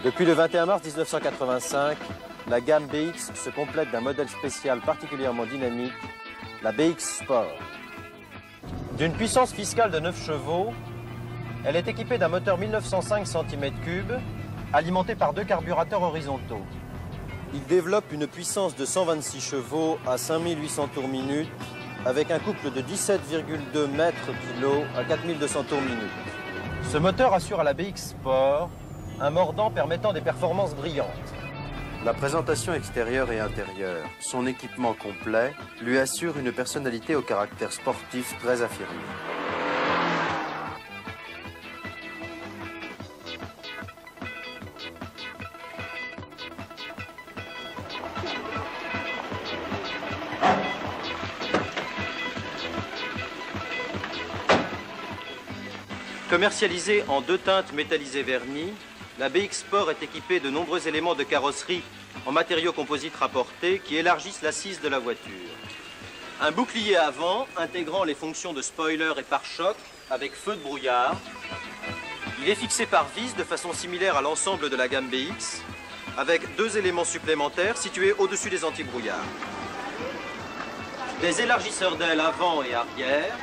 Depuis le 21 mars 1985, la gamme BX se complète d'un modèle spécial particulièrement dynamique, la BX Sport. D'une puissance fiscale de 9 chevaux, elle est équipée d'un moteur 1905 cm3, alimenté par 2 carburateurs horizontaux. Il développe une puissance de 126 chevaux à 5800 tours minute, avec un couple de 17,2 mètres-kg à 4200 tours minute. Ce moteur assure à la BX Sport un mordant permettant des performances brillantes. La présentation extérieure et intérieure, son équipement complet, lui assure une personnalité au caractère sportif très affirmé. Commercialisée en 2 teintes métallisées vernies, la BX Sport est équipée de nombreux éléments de carrosserie en matériaux composites rapportés qui élargissent l'assise de la voiture. Un bouclier avant intégrant les fonctions de spoiler et pare-choc avec feu de brouillard. Il est fixé par vis de façon similaire à l'ensemble de la gamme BX avec 2 éléments supplémentaires situés au-dessus des anti-brouillards. Des élargisseurs d'ailes avant et arrière,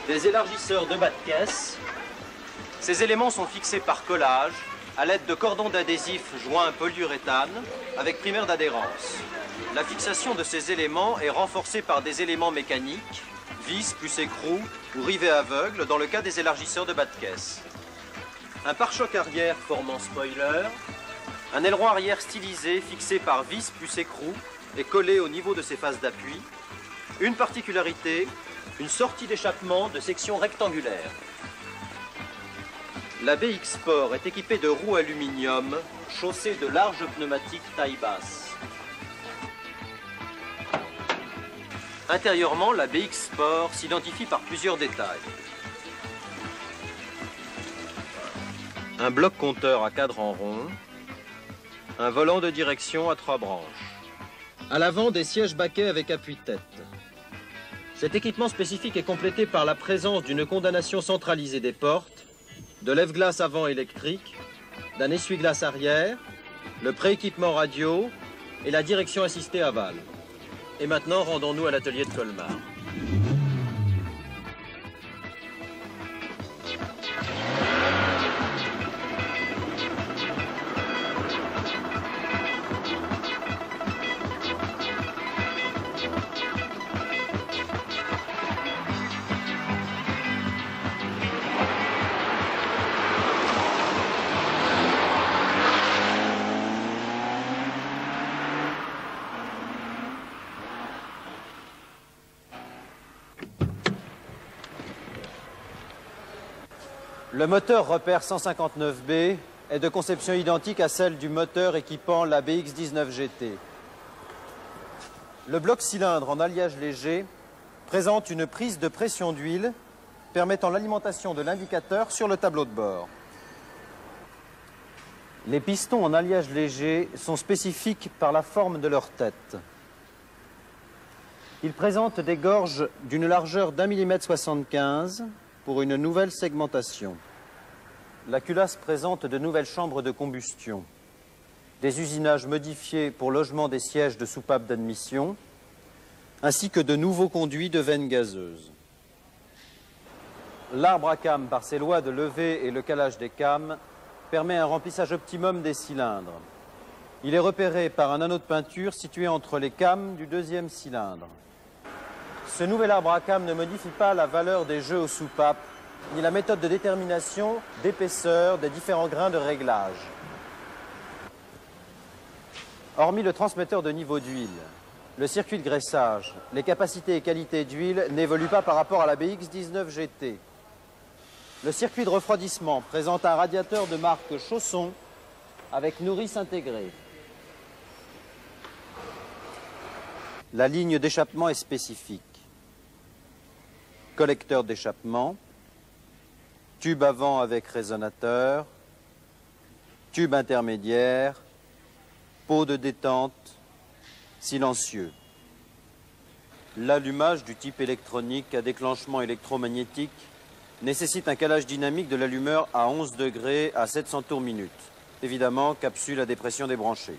des élargisseurs de bas de caisse. Ces éléments sont fixés par collage à l'aide de cordons d'adhésif joints polyuréthane avec primaire d'adhérence. La fixation de ces éléments est renforcée par des éléments mécaniques, vis plus écrou ou rivets aveugles dans le cas des élargisseurs de bas de caisse. Un pare-choc arrière formant spoiler, un aileron arrière stylisé fixé par vis plus écrou et collé au niveau de ses phases d'appui. Une particularité, une sortie d'échappement de section rectangulaire. La BX Sport est équipée de roues aluminium chaussées de larges pneumatiques taille basse. Intérieurement, la BX Sport s'identifie par plusieurs détails. Un bloc compteur à cadran rond, un volant de direction à 3 branches. À l'avant, des sièges baquets avec appui-tête. Cet équipement spécifique est complété par la présence d'une condamnation centralisée des portes, de lève-glace avant électrique, d'un essuie-glace arrière, le prééquipement radio et la direction assistée aval. Et maintenant, rendons-nous à l'atelier de Colmar. Le moteur Repère 159B est de conception identique à celle du moteur équipant la BX19 GT. Le bloc cylindre en alliage léger présente une prise de pression d'huile permettant l'alimentation de l'indicateur sur le tableau de bord. Les pistons en alliage léger sont spécifiques par la forme de leur tête. Ils présentent des gorges d'une largeur d'1 mm 75 pour une nouvelle segmentation. La culasse présente de nouvelles chambres de combustion, des usinages modifiés pour logement des sièges de soupape d'admission, ainsi que de nouveaux conduits de veine gazeuse. L'arbre à cam, par ses lois de levée et le calage des cames, permet un remplissage optimum des cylindres. Il est repéré par un anneau de peinture situé entre les cames du 2e cylindre. Ce nouvel arbre à cam ne modifie pas la valeur des jeux aux soupapes, ni la méthode de détermination d'épaisseur des différents grains de réglage. Hormis le transmetteur de niveau d'huile, le circuit de graissage, les capacités et qualités d'huile n'évoluent pas par rapport à la BX19 GT. Le circuit de refroidissement présente un radiateur de marque Chausson avec nourrice intégrée. La ligne d'échappement est spécifique. Collecteur d'échappement, tube avant avec résonateur, tube intermédiaire, pot de détente, silencieux. L'allumage du type électronique à déclenchement électromagnétique nécessite un calage dynamique de l'allumeur à 11 degrés à 700 tours minute. Évidemment, capsule à dépression débranchée.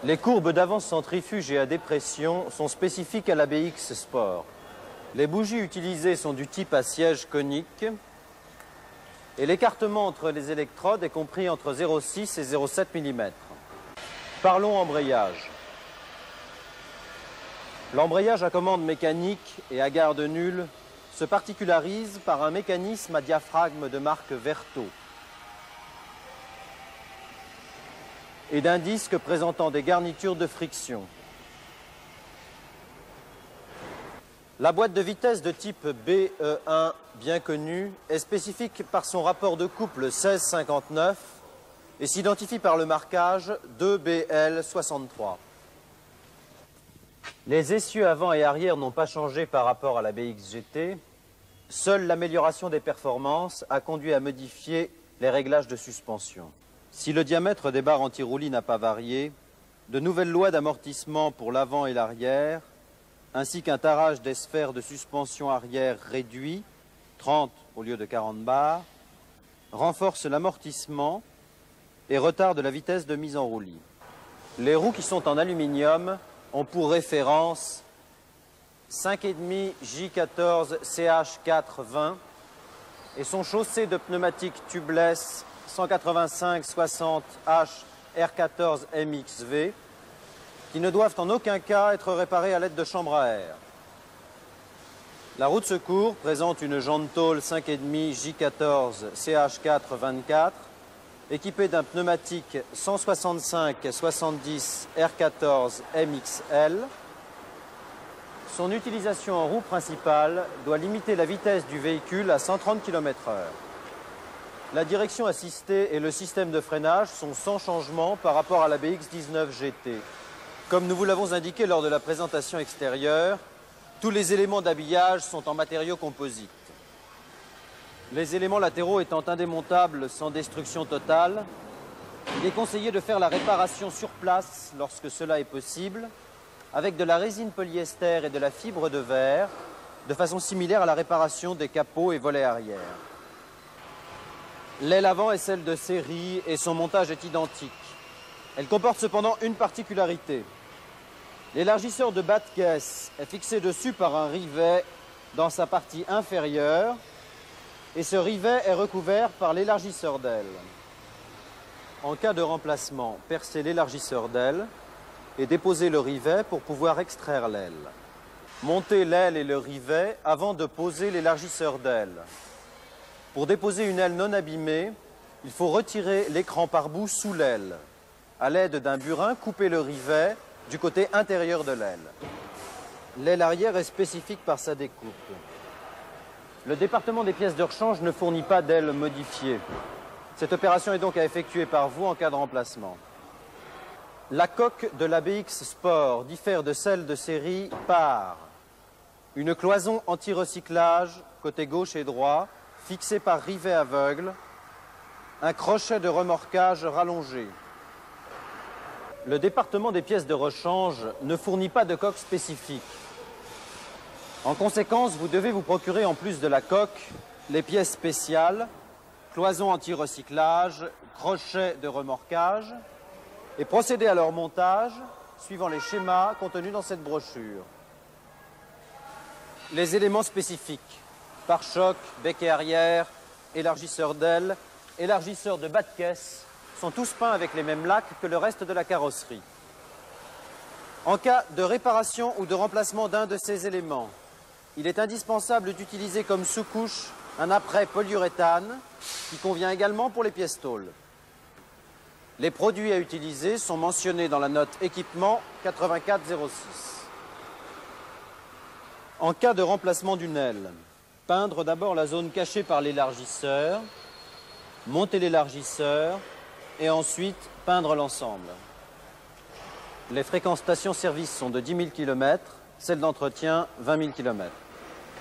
Les courbes d'avance centrifuge et à dépression sont spécifiques à la BX Sport. Les bougies utilisées sont du type à siège conique et l'écartement entre les électrodes est compris entre 0,6 et 0,7 mm. Parlons embrayage. L'embrayage à commande mécanique et à garde nulle se particularise par un mécanisme à diaphragme de marque Verto et d'un disque présentant des garnitures de friction. La boîte de vitesse de type BE1, bien connue, est spécifique par son rapport de couple 1659 et s'identifie par le marquage 2BL63. Les essieux avant et arrière n'ont pas changé par rapport à la BX-GT. Seule l'amélioration des performances a conduit à modifier les réglages de suspension. Si le diamètre des barres anti-roulis n'a pas varié, de nouvelles lois d'amortissement pour l'avant et l'arrière, ainsi qu'un tarage des sphères de suspension arrière réduit, 30 au lieu de 40 bars, renforcent l'amortissement et retardent la vitesse de mise en roulis. Les roues qui sont en aluminium ont pour référence 5,5 J14 CH420 et sont chaussées de pneumatiques tubeless 185-60 H R14 MXV qui ne doivent en aucun cas être réparées à l'aide de chambres à air. La roue de secours présente une jante tôle 5,5 J14 CH424 équipée d'un pneumatique 165-70 R14 MXL. Son utilisation en roue principale doit limiter la vitesse du véhicule à 130 km/h. La direction assistée et le système de freinage sont sans changement par rapport à la BX19 GT. Comme nous vous l'avons indiqué lors de la présentation extérieure, tous les éléments d'habillage sont en matériaux composites. Les éléments latéraux étant indémontables sans destruction totale, il est conseillé de faire la réparation sur place lorsque cela est possible, avec de la résine polyester et de la fibre de verre, de façon similaire à la réparation des capots et volets arrière. L'aile avant est celle de série et son montage est identique. Elle comporte cependant une particularité. L'élargisseur de bas de caisse est fixé dessus par un rivet dans sa partie inférieure et ce rivet est recouvert par l'élargisseur d'aile. En cas de remplacement, percez l'élargisseur d'aile et déposez le rivet pour pouvoir extraire l'aile. Montez l'aile et le rivet avant de poser l'élargisseur d'aile. Pour déposer une aile non abîmée, il faut retirer l'écran pare-boue sous l'aile. À l'aide d'un burin, coupez le rivet du côté intérieur de l'aile. L'aile arrière est spécifique par sa découpe. Le département des pièces de rechange ne fournit pas d'aile modifiée. Cette opération est donc à effectuer par vous en cas de remplacement. La coque de la BX Sport diffère de celle de série par une cloison anti-recyclage côté gauche et droit, fixée par rivet aveugle, un crochet de remorquage rallongé. Le département des pièces de rechange ne fournit pas de coque spécifique. En conséquence, vous devez vous procurer en plus de la coque les pièces spéciales, cloison anti-recyclage, crochet de remorquage et procéder à leur montage suivant les schémas contenus dans cette brochure. Les éléments spécifiques, pare-choc, becquet arrière, élargisseur d'aile, élargisseur de bas de caisse, sont tous peints avec les mêmes lacs que le reste de la carrosserie. En cas de réparation ou de remplacement d'un de ces éléments, il est indispensable d'utiliser comme sous-couche un apprêt polyuréthane qui convient également pour les pièces tôles. Les produits à utiliser sont mentionnés dans la note équipement 8406. En cas de remplacement d'une aile, peindre d'abord la zone cachée par l'élargisseur, monter l'élargisseur et ensuite peindre l'ensemble. Les fréquences station-service sont de 10 000 km, celles d'entretien 20 000 km.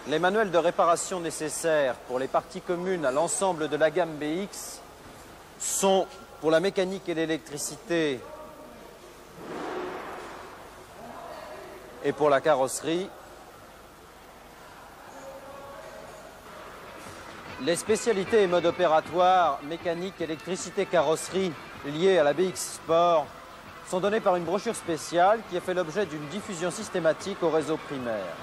Les manuels de réparation nécessaires pour les parties communes à l'ensemble de la gamme BX sont, pour la mécanique et l'électricité, Et pour la carrosserie, les spécialités et modes opératoires, mécanique, électricité, carrosserie liés à la BX Sport sont donnés par une brochure spéciale qui a fait l'objet d'une diffusion systématique au réseau primaire.